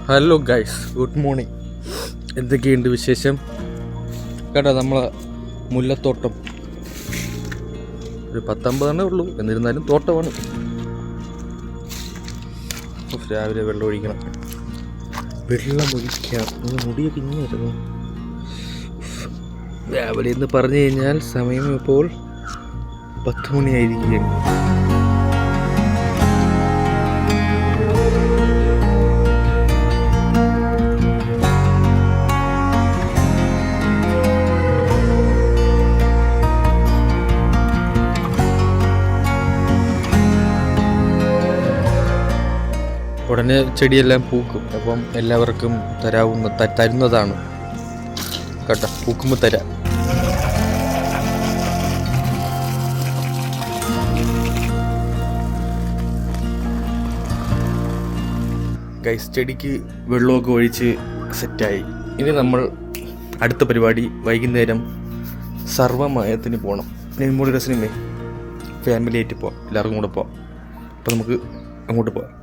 Hello guys, good morning. എന്തൊക്കെയുണ്ട് വിശേഷം? കേട്ടോ, നമ്മളെ മുല്ലത്തോട്ടം ഒരു 19 ഉള്ളൂ, എന്നിരുന്നാലും തോട്ടമാണ്. രാവിലെ വെള്ളം ഒഴിക്കണം. മുടിയൊക്കെ ഇങ്ങനെയായിരുന്നു രാവിലെ എന്ന് പറഞ്ഞു കഴിഞ്ഞാൽ. സമയം ഇപ്പോൾ 10 മണിയായിരിക്കുകയാണ്. ഉടനെ ചെടിയെല്ലാം പൂക്കും. അപ്പം എല്ലാവർക്കും തരുന്നതാണ് കേട്ടോ. പൂക്കുമ്പോൾ തരാം. ഗൈസ്, ചെടിക്ക് വെള്ളമൊക്കെ ഒഴിച്ച് സെറ്റായി. ഇനി നമ്മൾ അടുത്ത പരിപാടി വൈകുന്നേരം സർവ്വമയത്തിന് പോകണം. നെയ്മൂടി രസനമേ ഫാമിലി ആയിട്ട് പോവാം, എല്ലാവർക്കും കൂടെ പോവാം. അപ്പം നമുക്ക് അങ്ങോട്ട് പോവാം.